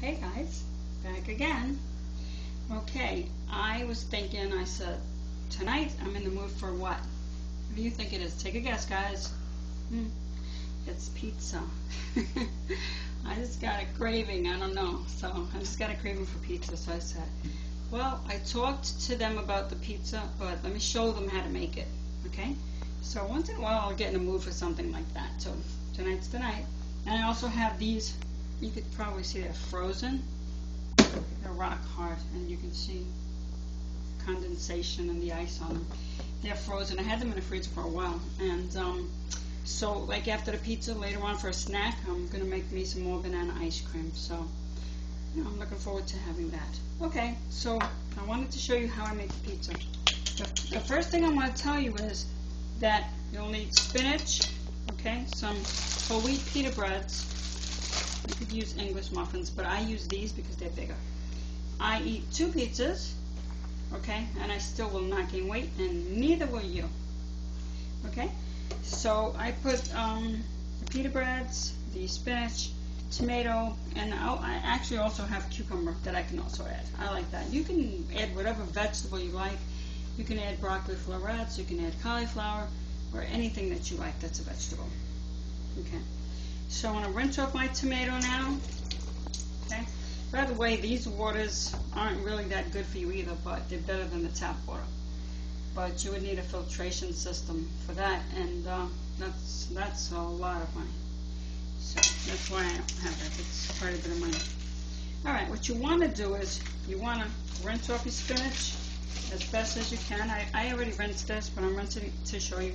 Hey guys, back again. Okay, I was thinking, I said, tonight I'm in the mood for what? What do you think it is? Take a guess, guys. It's pizza. I just got a craving, I don't know. So I just got a craving for pizza, so I said, well, I talked to them about the pizza, but let me show them how to make it, okay? So once in a while I'll get in the mood for something like that. So tonight's the night. And I also have these. You could probably see they're frozen. They're rock hard, and you can see condensation and the ice on them. They're frozen. I had them in the freezer for a while, and so like after the pizza later on for a snack, I'm gonna make me some more banana ice cream. So I'm looking forward to having that. Okay, so I wanted to show you how I make the pizza. The first thing I want to tell you is that you'll need spinach, okay, some whole wheat pita breads. You could use English muffins, but I use these because they're bigger. I eat 2 pizzas, okay, and I still will not gain weight, and neither will you. Okay, so I put the pita breads, the spinach, tomato, and I actually also have cucumber that I can also add. I like that. You can add whatever vegetable you like. You can add broccoli florets, you can add cauliflower, or anything that you like that's a vegetable. Okay. So I'm going to rinse off my tomato now. Okay. By the way, these waters aren't really that good for you either, but they're better than the tap water. But you would need a filtration system for that, and that's a lot of money. So that's why I don't have that. It's quite a bit of money. All right, what you want to do is you want to rinse off your spinach as best as you can. I already rinsed this, but I'm rinsing it to show you.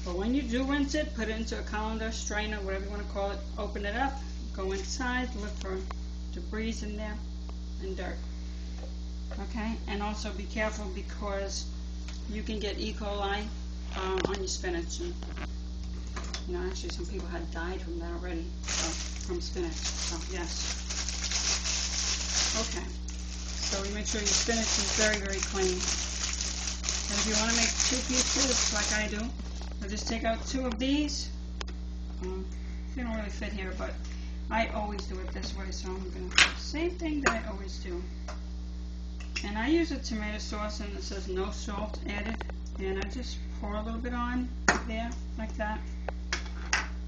But when you do rinse it, put it into a colander, strainer, whatever you want to call it, open it up, go inside, look for debris in there and dirt. Okay, and also be careful because you can get E. coli on your spinach. And, you know, actually some people had died from that already, from spinach. So, yes. Okay, so you make sure your spinach is very, very clean. And if you want to make 2 pieces like I do, I'll just take out 2 of these. They don't really fit here, but I always do it this way, so I'm going to do the same thing that I always do. And I use a tomato sauce, and it says no salt added. And I just pour a little bit on there, like that.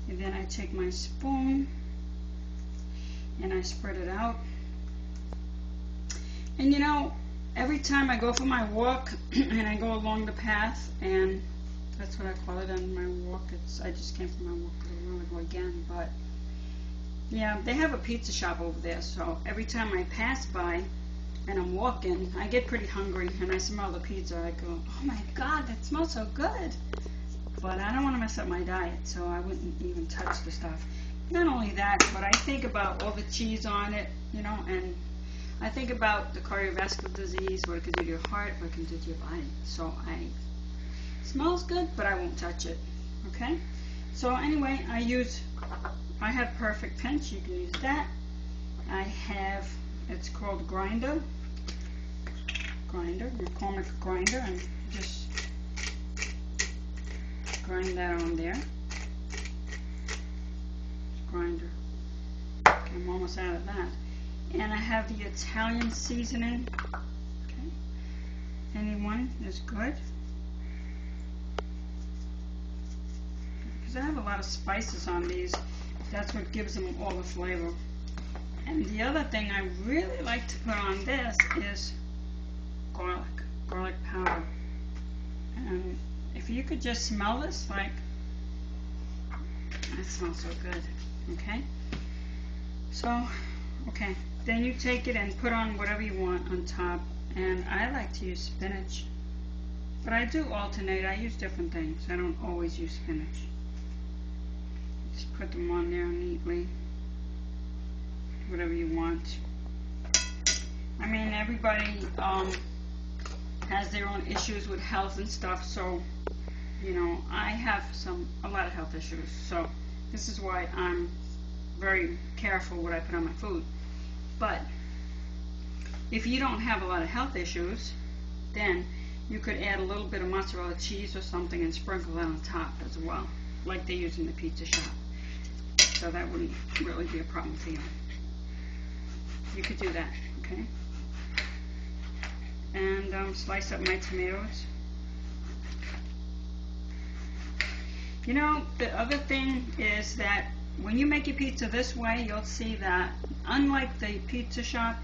And then I take my spoon, and I spread it out. And you know, every time I go for my walk, and I go along the path, and that's what I call it on my walk. I just came from my walk, I don't want to go again, but yeah, they have a pizza shop over there, so every time I pass by and I'm walking, I get pretty hungry and I smell the pizza. I go, oh my God, that smells so good. But I don't want to mess up my diet, so I wouldn't even touch the stuff. Not only that, but I think about all the cheese on it, you know, and I think about the cardiovascular disease, what it can do to your heart, what it can do to your body. So smells good, but I won't touch it. Okay? So anyway, I have Perfect Pinch. You can use that. I have, it's called Grinder, McCormick Grinder, and just grind that on there. Grinder. Okay, I'm almost out of that. And I have the Italian seasoning. Okay. Anyone is good. Because I have a lot of spices on these. That's what gives them all the flavor. And the other thing I really like to put on this is garlic powder. And if you could just smell this, like, it smells so good. Okay? So, okay. Then you take it and put on whatever you want on top. And I like to use spinach. But I do alternate. I use different things. I don't always use spinach. Just put them on there neatly. Whatever you want. I mean, everybody has their own issues with health and stuff, so, you know, I have a lot of health issues, so this is why I'm very careful what I put on my food. But if you don't have a lot of health issues, then you could add a little bit of mozzarella cheese or something and sprinkle that on top as well, like they use in the pizza shop. So that wouldn't really be a problem for you. you could do that, okay? And slice up my tomatoes. You know, the other thing is that when you make your pizza this way, you'll see that unlike the pizza shop,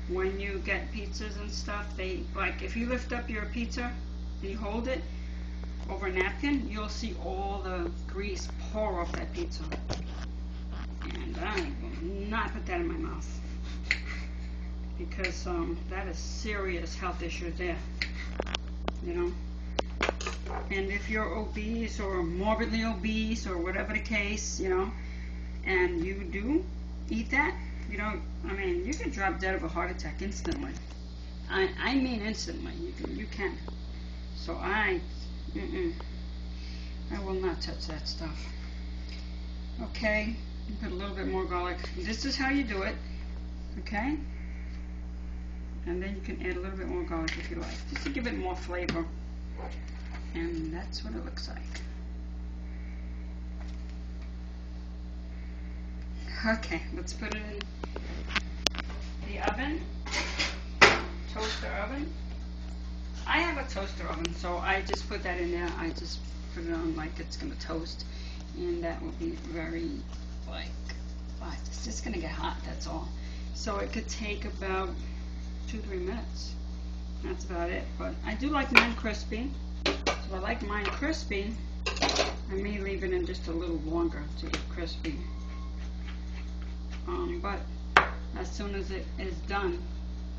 when you get pizzas and stuff, they, like, if you lift up your pizza and you hold it over a napkin, you'll see all the grease pour off that pizza. And I will not put that in my mouth, because that is serious health issue there, you know. And if you're obese or morbidly obese or whatever the case, you know, and you do eat that, you know, I mean, you can drop dead of a heart attack instantly. I mean instantly. You can. So I will not touch that stuff. Okay, put a little bit more garlic. This is how you do it, okay? And then you can add a little bit more garlic if you like, just to give it more flavor. And that's what it looks like. Okay, let's put it in the oven, toaster oven. I have a toaster oven, so I just put that in there. I just put it on like it's going to toast, and that will be very, like, it's just going to get hot, that's all. So it could take about 2-3 minutes. That's about it, but I do like mine crispy. So I like mine crispy. I may leave it in just a little longer to get crispy. But as soon as it is done,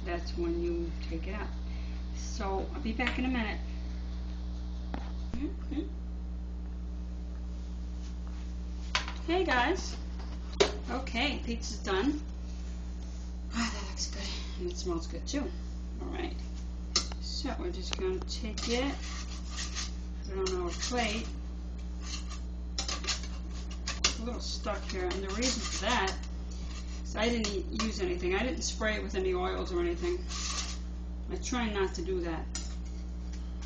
that's when you take it out. So I'll be back in a minute. Hey guys. Okay, pizza's done. Ah, that looks good. And it smells good too. Alright. So we're just going to take it, put it on our plate. It's a little stuck here, and the reason for that is I didn't use anything. I didn't spray it with any oils or anything. I try not to do that.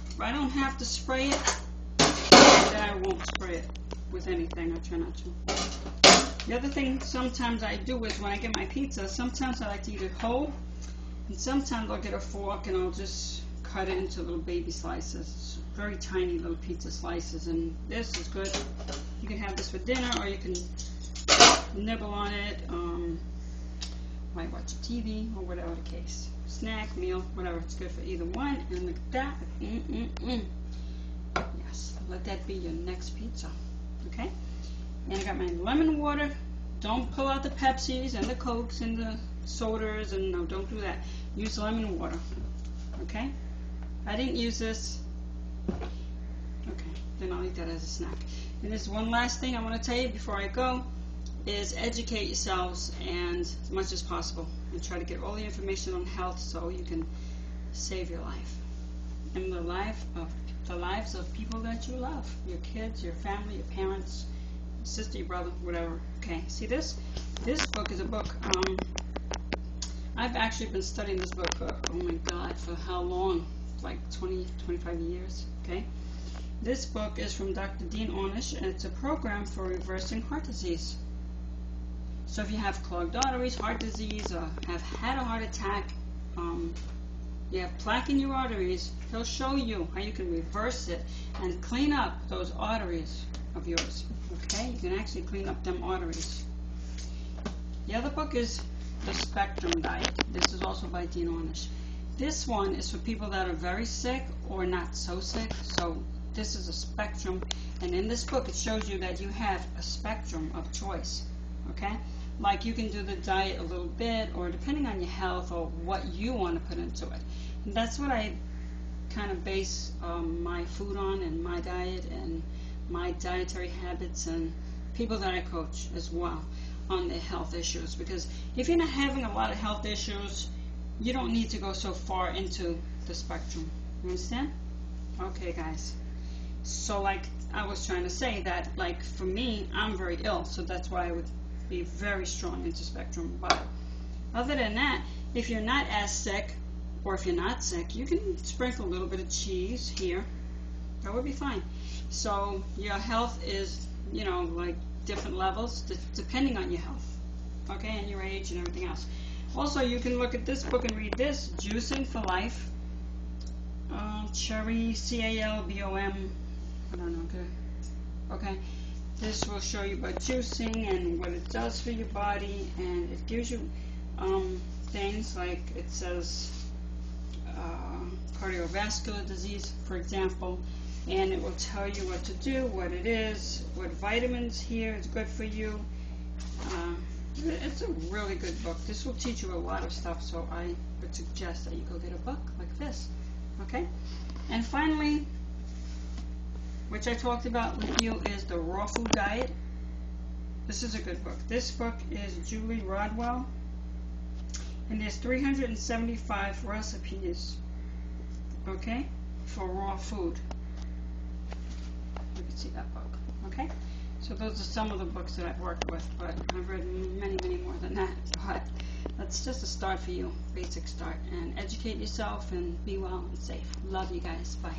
If I don't have to spray it, then I won't spray it with anything. I try not to. The other thing sometimes I do is when I get my pizza, sometimes I like to eat it whole, and sometimes I'll get a fork and I'll just cut it into little baby slices, very tiny little pizza slices, and this is good. You can have this for dinner, or you can nibble on it, might watch a TV, or whatever the case. Snack, meal, whatever, it's good for either one. And look at that. Yes, let that be your next pizza. Okay? And I got my lemon water. Don't pull out the Pepsis and the Cokes and the sodas, and no, don't do that. Use lemon water. Okay? I didn't use this. Okay, then I'll eat that as a snack. And there's one last thing I want to tell you before I go, is educate yourselves and as much as possible, and try to get all the information on health so you can save your life and the lives of people that you love, your kids, your family, your parents, your sister, your brother, whatever. Okay, see this? This book is a book. I've actually been studying this book for, oh my God, for how long? Like 20, 25 years. Okay. This book is from Dr. Dean Ornish, and it's a program for reversing heart disease. So if you have clogged arteries, heart disease, or have had a heart attack, you have plaque in your arteries, he'll show you how you can reverse it and clean up those arteries of yours. Okay? You can actually clean up them arteries. The other book is The Spectrum Diet. This is also by Dean Ornish. This one is for people that are very sick or not so sick. So this is a spectrum, and in this book it shows you that you have a spectrum of choice. Okay? Like you can do the diet a little bit, or depending on your health or what you want to put into it. And that's what I kind of base my food on, and my diet and my dietary habits, and people that I coach as well on their health issues. Because if you're not having a lot of health issues, you don't need to go so far into the spectrum. You understand? Okay, guys. So like I was trying to say that, like, for me, I'm very ill, so that's why I would be very strong into spectrum. But other than that, if you're not as sick, or if you're not sick, you can sprinkle a little bit of cheese here. That would be fine. So your health is, you know, like different levels depending on your health, okay, and your age and everything else. Also, you can look at this book and read this, Juicing for Life. Cherry, C-A-L-B-O-M, I don't know, okay. This will show you about juicing and what it does for your body, and it gives you things like, it says cardiovascular disease, for example, and it will tell you what to do, what it is, what vitamins here is good for you. It's a really good book. This will teach you a lot of stuff, so I would suggest that you go get a book like this, okay? And finally, which I talked about with you, is the Raw Food Diet. This is a good book. This book is Julie Rodwell, and there's 375 recipes, okay, for raw food. You can see that book, okay? So those are some of the books that I've worked with, but I've read many, many more than that. But that's just a start for you, basic start. And educate yourself and be well and safe. Love you guys. Bye.